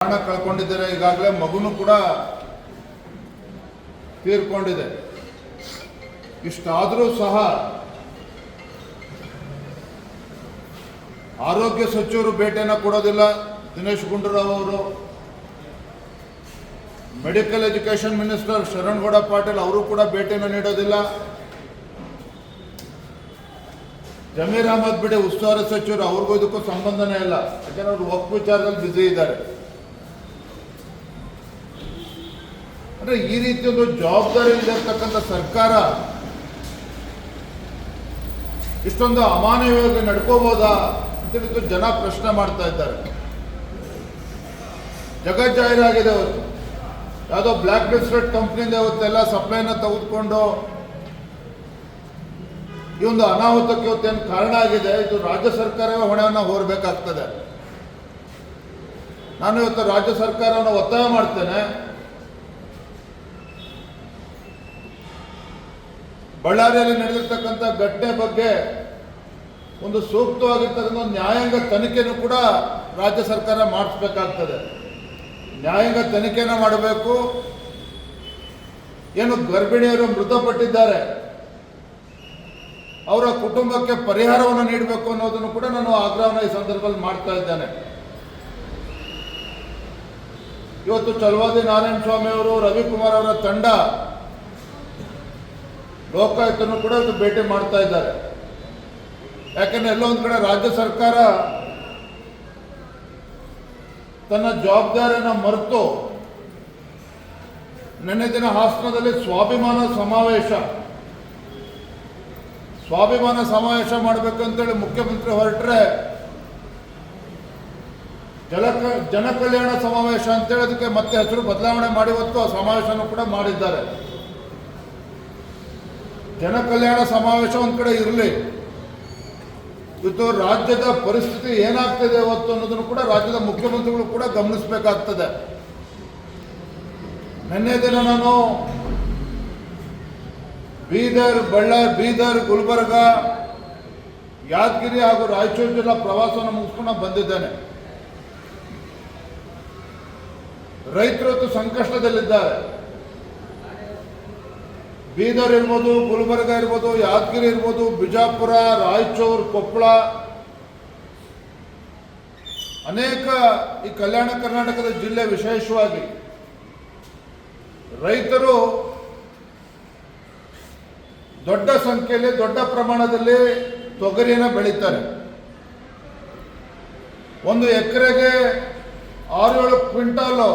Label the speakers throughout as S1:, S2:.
S1: ಪ್ರಾಣ ಕಳ್ಕೊಂಡಿದ್ದಾರೆ. ಈಗಾಗಲೇ ಮಗುನು ಕೂಡ ತೀರ್ಕೊಂಡಿದೆ. ಇಷ್ಟಾದರೂ ಸಹ ಆರೋಗ್ಯ ಸಚಿವರು ಭೇಟಿಯನ್ನು ಕೊಡೋದಿಲ್ಲ. ದಿನೇಶ್ ಗುಂಡೂರಾವ್ ಅವರು, medical education minister Sharanagouda Patil ಅವರು ಕೂಡ ಭೇಟಿಯನ್ನು ನೀಡೋದಿಲ್ಲ. ಜಮೀರ್ ಅಹಮದ್ ಬಿಡಿ ಉಸ್ತುವಾರಿ ಸಚಿವರು, ಅವ್ರಿಗೂ ಇದಕ್ಕೂ ಸಂಬಂಧನೇ ಇಲ್ಲ. ಯಾಕಂದ್ರೆ ಅವರು ವಕ್ಫ್ ವಿಚಾರದಲ್ಲಿ ಬ್ಯುಸಿ ಇದ್ದಾರೆ. ಅಂದ್ರೆ ಈ ರೀತಿ ಒಂದು ಜವಾಬ್ದಾರಿ ಇರತಕ್ಕಂಥ ಸರ್ಕಾರ ಇಷ್ಟೊಂದು ಅಮಾನವೀಯವಾಗಿ ನಡ್ಕೋಬಹುದಾ ಅಂತ ಜನ ಪ್ರಶ್ನೆ ಮಾಡ್ತಾ ಇದ್ದಾರೆ. ಜಗಜ್ಜಾಹೀರಾಗಿದೆ. ಅವತ್ತು ಯಾವುದೋ ಬ್ಲ್ಯಾಕ್ ಲಿಸ್ಟೆಡ್ ಕಂಪ್ನಿಯಿಂದ ಇವತ್ತೆಲ್ಲ ಸಪ್ಲೈನ ತೆಗೆದುಕೊಂಡು ಈ ಒಂದು ಅನಾಹುತಕ್ಕೆ ಇವತ್ತೇನು ಕಾರಣ ಆಗಿದೆ. ಇದು ರಾಜ್ಯ ಸರ್ಕಾರವೇ ಹೊಣೆಯನ್ನು ಹೊರಬೇಕಾಗ್ತದೆ. ನಾನು ಇವತ್ತು ರಾಜ್ಯ ಸರ್ಕಾರವನ್ನು ಒತ್ತಾಯ ಮಾಡ್ತೇನೆ. ಬಳ್ಳಾರಿಯಲ್ಲಿ ನಡೆದಿರ್ತಕ್ಕಂಥ ಘಟನೆ ಬಗ್ಗೆ ಒಂದು ಸೂಕ್ತವಾಗಿರ್ತಕ್ಕಂಥ ನ್ಯಾಯಾಂಗ ತನಿಖೆನೂ ಕೂಡ ರಾಜ್ಯ ಸರ್ಕಾರ ಮಾಡಿಸ್ಬೇಕಾಗ್ತದೆ. ನ್ಯಾಯಾಂಗ ತನಿಖೆನ ಮಾಡಬೇಕು. ಏನು ಗರ್ಭಿಣಿಯರು ಮೃತಪಟ್ಟಿದ್ದಾರೆ, ಅವರ ಕುಟುಂಬಕ್ಕೆ ಪರಿಹಾರವನ್ನು ನೀಡಬೇಕು ಅನ್ನೋದನ್ನು ಕೂಡ ನಾನು ಆಗ್ರಹವನ್ನು ಈ ಸಂದರ್ಭದಲ್ಲಿ ಮಾಡ್ತಾ ಇದ್ದೇನೆ. ಇವತ್ತು ಚಲವಾದಿ ನಾರಾಯಣ ಸ್ವಾಮಿ ಅವರು, ರವಿಕುಮಾರ್ ಅವರ ತಂಡ ಲೋಕಾಯುಕ್ತನು ಕೂಡ ಇವತ್ತು ಭೇಟಿ ಮಾಡ್ತಾ ಇದ್ದಾರೆ. ಯಾಕೆಂದ್ರೆ ಎಲ್ಲೋ ಒಂದು ಕಡೆ ರಾಜ್ಯ ಸರ್ಕಾರ ತನ್ನ ಜವಾಬ್ದಾರಿಯನ್ನು ಮರೆತು ನಿನ್ನೆ ದಿನ ಹಾಸನದಲ್ಲಿ ಸ್ವಾಭಿಮಾನ ಸಮಾವೇಶ ಮಾಡಬೇಕು ಅಂತೇಳಿ ಮುಖ್ಯಮಂತ್ರಿ ಹೊರಟ್ರೆ ಜನಕಲ್ಯಾಣ ಸಮಾವೇಶ ಅಂತೇಳಿ ಅದಕ್ಕೆ ಮತ್ತೆ ಹೆಸರು ಬದಲಾವಣೆ ಮಾಡಿ ಇವತ್ತು ಆ ಸಮಾವೇಶನೂ ಕೂಡ ಮಾಡಿದ್ದಾರೆ. ಜನಕಲ್ಯಾಣ ಸಮಾವೇಶ ಒಂದು ಕಡೆ ಇರಲಿ, ಇವತ್ತು ರಾಜ್ಯದ ಪರಿಸ್ಥಿತಿ ಏನಾಗ್ತದೆ ಇವತ್ತು ಅನ್ನೋದನ್ನು ಕೂಡ ರಾಜ್ಯದ ಮುಖ್ಯಮಂತ್ರಿಗಳು ಕೂಡ ಗಮನಿಸಬೇಕಾಗ್ತದೆ. ನಿನ್ನೆ ದಿನ ನಾನು ಬೀದರ್, ಗುಲ್ಬರ್ಗ, ಯಾದಗಿರಿ ಹಾಗೂ ರಾಯಚೂರು ಜಿಲ್ಲಾ ಪ್ರವಾಸವನ್ನು ಮುಗಿಸ್ಕೊಂಡು ಬಂದಿದ್ದೇನೆ. ರೈತರು ಇವತ್ತು ಸಂಕಷ್ಟದಲ್ಲಿದ್ದಾರೆ. ಬೀದರ್ ಇರ್ಬೋದು, ಗುಲ್ಬರ್ಗ ಇರ್ಬೋದು, ಯಾದಗಿರಿ ಇರ್ಬೋದು, ಬಿಜಾಪುರ, ರಾಯಚೂರು, ಕೊಪ್ಪಳ, ಅನೇಕ ಈ ಕಲ್ಯಾಣ ಕರ್ನಾಟಕದ ಜಿಲ್ಲೆ ವಿಶೇಷವಾಗಿ ರೈತರು ದೊಡ್ಡ ಸಂಖ್ಯೆಯಲ್ಲಿ, ದೊಡ್ಡ ಪ್ರಮಾಣದಲ್ಲಿ ತೊಗರಿಯನ್ನು ಬೆಳೀತಾರೆ. ಒಂದು ಎಕರೆಗೆ 6-7 ಕ್ವಿಂಟಾಲು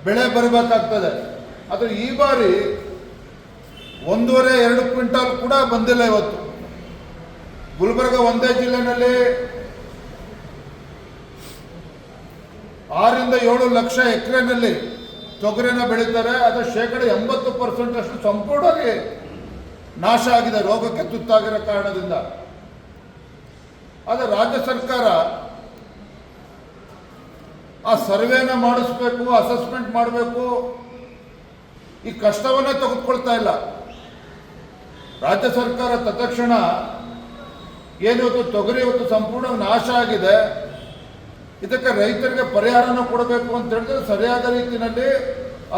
S1: ಬೆಳೆ ಬರಬೇಕಾಗ್ತದೆ. ಆದರೆ ಈ ಬಾರಿ 1.5-2 ಕ್ವಿಂಟಾಲ್ ಕೂಡ ಬಂದಿಲ್ಲ. ಇವತ್ತು ಗುಲ್ಬರ್ಗ ಒಂದೇ ಜಿಲ್ಲೆನಲ್ಲಿ 6-7 ಲಕ್ಷ ಎಕರೆನಲ್ಲಿ ತೊಗರಿನ ಬೆಳೀತಾರೆ. ಅದರ 80% ಅಷ್ಟು ಸಂಪೂರ್ಣವಾಗಿ ನಾಶ ಆಗಿದೆ ರೋಗಕ್ಕೆ ತುತ್ತಾಗಿರೋ ಕಾರಣದಿಂದ. ಆದರೆ ರಾಜ್ಯ ಸರ್ಕಾರ ಆ ಸರ್ವೇನ ಮಾಡಿಸ್ಬೇಕು, ಅಸೆಸ್ಮೆಂಟ್ ಮಾಡಬೇಕು, ಈ ಕಷ್ಟವನ್ನೇ ತೆಗೆದುಕೊಳ್ತಾ ಇಲ್ಲ. ರಾಜ್ಯ ಸರ್ಕಾರ ತತ್ಕ್ಷಣ ಏನಿವತ್ತು ತೊಗರಿ ಇವತ್ತು ಸಂಪೂರ್ಣ ನಾಶ ಆಗಿದೆ, ಇದಕ್ಕೆ ರೈತರಿಗೆ ಪರಿಹಾರನ ಕೊಡಬೇಕು ಅಂತ ಹೇಳಿದ್ರೆ ಸರಿಯಾದ ರೀತಿಯಲ್ಲಿ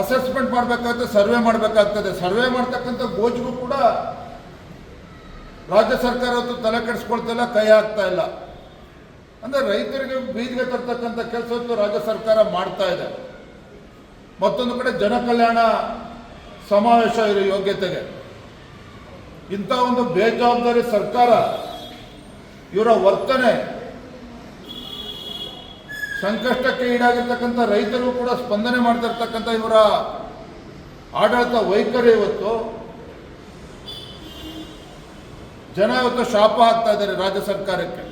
S1: ಅಸೆಸ್ಮೆಂಟ್ ಮಾಡಬೇಕಾಗ್ತದೆ, ಸರ್ವೆ ಮಾಡಬೇಕಾಗ್ತದೆ. ಸರ್ವೆ ಮಾಡ್ತಕ್ಕಂಥ ಗೋಜಿಗೂ ಕೂಡ ರಾಜ್ಯ ಸರ್ಕಾರ ಇವತ್ತು ತಲೆ ಕೆಡಿಸ್ಕೊಳ್ತಿಲ್ಲ, ಕೈ ಹಾಕ್ತಾ ಇಲ್ಲ. ಅಂದರೆ ರೈತರಿಗೆ ಬೀದಿಗೆ ತರ್ತಕ್ಕಂಥ ಕೆಲಸವನ್ನು ರಾಜ್ಯ ಸರ್ಕಾರ ಮಾಡ್ತಾ ಇದೆ. ಮತ್ತೊಂದು ಕಡೆ ಜನಕಲ್ಯಾಣ ಸಮಾವೇಶ ಇರೋ ಯೋಗ್ಯತೆಗೆ ಇಂಥ ಒಂದು ಬೇಜವಾಬ್ದಾರಿ ಸರ್ಕಾರ, ಇವರ ವರ್ತನೆ, ಸಂಕಷ್ಟಕ್ಕೆ ಈಡಾಗಿರ್ತಕ್ಕಂಥ ರೈತರು ಕೂಡ ಸ್ಪಂದನೆ ಮಾಡ್ತಿರ್ತಕ್ಕಂಥ ಇವರ ಆಡಳಿತ ವೈಖರಿ ಇವತ್ತು ಜನ ಇವತ್ತು ಶಾಪ ಹಾಕ್ತಾ ಇದ್ದಾರೆ ರಾಜ್ಯ ಸರ್ಕಾರಕ್ಕೆ.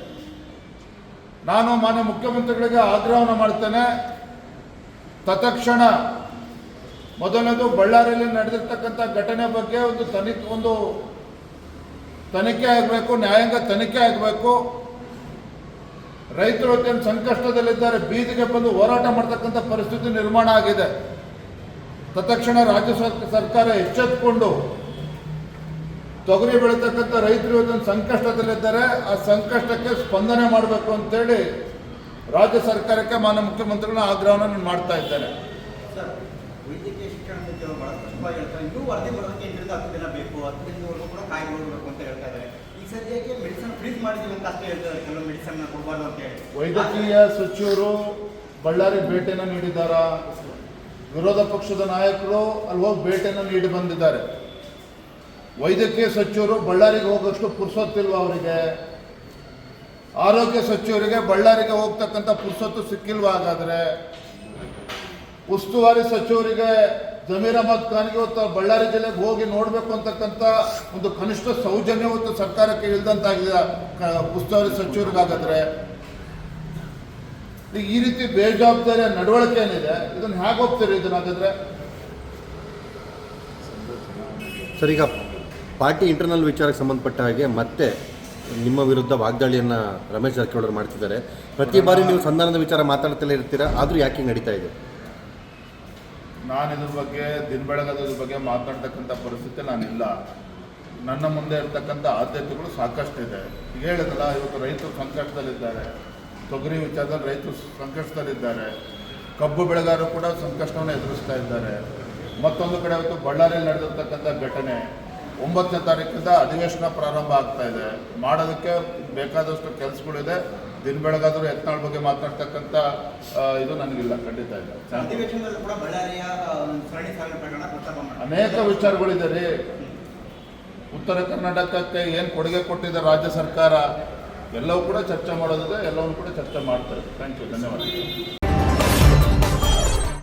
S1: ನಾನು ಮಾನ್ಯ ಮುಖ್ಯಮಂತ್ರಿಗಳಿಗೆ ಆಗ್ರಹವನ್ನು ಮಾಡ್ತೇನೆ. ತತ್ಕ್ಷಣ ಮೊದಲನೇದು ಬಳ್ಳಾರಿಯಲ್ಲಿ ನಡೆದಿರ್ತಕ್ಕಂಥ ಘಟನೆ ಬಗ್ಗೆ ಒಂದು ತನಿಖೆ ಆಗಬೇಕು, ನ್ಯಾಯಾಂಗ ತನಿಖೆ ಆಗಬೇಕು. ರೈತರು ಏನು ಸಂಕಷ್ಟದಲ್ಲಿದ್ದಾರೆ, ಬೀದಿಗೆ ಬಂದು ಹೋರಾಟ ಮಾಡ್ತಕ್ಕಂಥ ಪರಿಸ್ಥಿತಿ ನಿರ್ಮಾಣ ಆಗಿದೆ. ತತ್ಕ್ಷಣ ರಾಜ್ಯ ಸರ್ಕಾರ ಎಚ್ಚೆತ್ತುಕೊಂಡು ತೊಗರಿ ಬೆಳೀತಕ್ಕಂಥ ರೈತರು ಇವತ್ತು ಸಂಕಷ್ಟದಲ್ಲಿದ್ದಾರೆ, ಆ ಸಂಕಷ್ಟಕ್ಕೆ ಸ್ಪಂದನೆ ಮಾಡಬೇಕು ಅಂತೇಳಿ ರಾಜ್ಯ ಸರ್ಕಾರಕ್ಕೆ ಮಾನ್ಯ ಮುಖ್ಯಮಂತ್ರಿಗಳ ಆಗ್ರಹವನ್ನು ನಾನು ಮಾಡ್ತಾ ಇದ್ದೇನೆ.
S2: ಸರ್, ವೈದ್ಯಕೀಯ ಶಿಕ್ಷಣ ಸಚಿವರು ಬಹಳ ಸ್ಪಷ್ಟವಾಗಿ ಹೇಳ್ತಾರೆ, ಇನ್ನೂ ವರದಿ ಬರೋದಕ್ಕೆ 8ರಿಂದ 10 ದಿನ ಬೇಕು, 10 ದಿನದವರೆಗೂ ಕೂಡ ಕಾಯ್ದುಕೊಳ್ಬೇಕು ಅಂತ ಹೇಳ್ತಾ ಇದ್ದಾರೆ. ಈ ಸದ್ಯಕ್ಕೆ ಮೆಡಿಸಿನ್ ಫ್ರೀಸ್ ಮಾಡಿದ್ದೀವಿ ಅಂತ ಅಷ್ಟೇ ಹೇಳ್ತಾರೆ, ಕೆಲವು ಮೆಡಿಸಿನ್ ಕೊಡಬಾರ್ದು ಅಂತ ಹೇಳಿ.
S1: ವೈದ್ಯಕೀಯ ಸಚಿವರು ಬಳ್ಳಾರಿ ಭೇಟಿಯನ್ನು ನೀಡಿದ್ದಾರ? ವಿರೋಧ ಪಕ್ಷದ ನಾಯಕರು ಅಲ್ಲಿ ಹೋಗಿ ಭೇಟಿಯನ್ನು ನೀಡಿ ಬಂದಿದ್ದಾರೆ. ವೈದ್ಯಕೀಯ ಸಚಿವರು ಬಳ್ಳಾರಿಗೆ ಹೋಗೋಷ್ಟು ಪುರ್ಸೊತ್ತಿಲ್ವ ಅವರಿಗೆ? ಆರೋಗ್ಯ ಸಚಿವರಿಗೆ ಬಳ್ಳಾರಿಗೆ ಹೋಗ್ತಕ್ಕಂಥ ಪುರ್ಸೊತ್ತು ಸಿಕ್ಕಿಲ್ವ? ಹಾಗಾದರೆ ಉಸ್ತುವಾರಿ ಸಚಿವರಿಗೆ ಜಮೀರ್ ಅಹಮದ್ ಖಾನ್ಗೆ ಇವತ್ತು ಬಳ್ಳಾರಿ ಜಿಲ್ಲೆಗೆ ಹೋಗಿ ನೋಡಬೇಕು ಅಂತಕ್ಕಂಥ ಒಂದು ಕನಿಷ್ಠ ಸೌಜನ್ಯ ಇವತ್ತು ಸರ್ಕಾರಕ್ಕೆ ಇಲ್ದಂತಾಗಿದೆ ಉಸ್ತುವಾರಿ ಸಚಿವರಿಗಾಗಾದ್ರೆ. ಈ ರೀತಿ ಬೇಜವಾಬ್ದಾರಿಯ ನಡವಳಿಕೆ ಏನಿದೆ, ಇದನ್ನು ಹೇಗೆ ಹೋಗ್ತೀರಿ ಇದನ್ನಾಗಾದ್ರೆ?
S3: ಸರ್, ಈಗ ಪಾರ್ಟಿ ಇಂಟರ್ನಲ್ ವಿಚಾರಕ್ಕೆ ಸಂಬಂಧಪಟ್ಟ ಹಾಗೆ ಮತ್ತೆ ನಿಮ್ಮ ವಿರುದ್ಧ ವಾಗ್ದಾಳಿಯನ್ನು ರಮೇಶ್ ಜಾರಕಿಹೊಳಿ ಮಾಡ್ತಿದ್ದಾರೆ. ಪ್ರತಿ ಬಾರಿ ನೀವು ಸಂಧಾನದ ವಿಚಾರ ಮಾತಾಡ್ತಲೇ ಇರ್ತೀರಾ, ಆದರೂ ಯಾಕೆ ನಡೀತಾ ಇದೆ?
S1: ನಾನು ಇದ್ರ ಬಗ್ಗೆ ದಿನ ಬೆಳಗದ ಬಗ್ಗೆ ಮಾತಾಡ್ತಕ್ಕಂಥ ಪರಿಸ್ಥಿತಿ ನಾನಿಲ್ಲ. ನನ್ನ ಮುಂದೆ ಇರ್ತಕ್ಕಂಥ ಆದ್ಯತೆಗಳು ಸಾಕಷ್ಟಿದೆ. ಈಗ ಹೇಳಿದಲ್ಲ, ಇವತ್ತು ರೈತರು ಸಂಕಷ್ಟದಲ್ಲಿದ್ದಾರೆ, ತೊಗರಿ ವಿಚಾರದಲ್ಲಿ ರೈತರು ಸಂಕಷ್ಟದಲ್ಲಿದ್ದಾರೆ, ಕಬ್ಬು ಬೆಳೆಗಾರರು ಕೂಡ ಸಂಕಷ್ಟವನ್ನು ಎದುರಿಸ್ತಾ ಇದ್ದಾರೆ. ಮತ್ತೊಂದು ಕಡೆ ಇವತ್ತು ಬಳ್ಳಾರಿಯಲ್ಲಿ ನಡೆದಿರ್ತಕ್ಕಂಥ ಘಟನೆ, 9ನೇ ತಾರೀಕಿಂದ ಅಧಿವೇಶನ ಪ್ರಾರಂಭ ಆಗ್ತಾ ಇದೆ. ಮಾಡೋದಕ್ಕೆ ಬೇಕಾದಷ್ಟು ಕೆಲಸಗಳಿದೆ. ದಿನ ಬೆಳಗಾದರೂ ಯತ್ನಾಳ್ ಬಗ್ಗೆ ಮಾತನಾಡ್ತಕ್ಕಂಥ ಇದು ನನಗಿಲ್ಲ, ಖಂಡಿತ ಇಲ್ಲ.
S2: ಅಧಿವೇಶನದಲ್ಲಿ ಕೂಡ ಬಳ್ಳಾರಿಯ ಸರಣಿ ಸಾವಿನ ಪ್ರಕರಣ ಪ್ರಸ್ತಾಪ ಮಾಡಿ
S1: ಅನೇಕ ವಿಚಾರಗಳಿದೆ ರೀ. ಉತ್ತರ ಕರ್ನಾಟಕಕ್ಕೆ ಏನು ಕೊಡುಗೆ ಕೊಟ್ಟಿದೆ ರಾಜ್ಯ ಸರ್ಕಾರ, ಎಲ್ಲವೂ ಕೂಡ ಚರ್ಚೆ ಮಾಡೋದಿದೆ, ಎಲ್ಲವನ್ನೂ ಕೂಡ ಚರ್ಚೆ ಮಾಡ್ತಾರೆ. ಥ್ಯಾಂಕ್ ಯು, ಧನ್ಯವಾದ.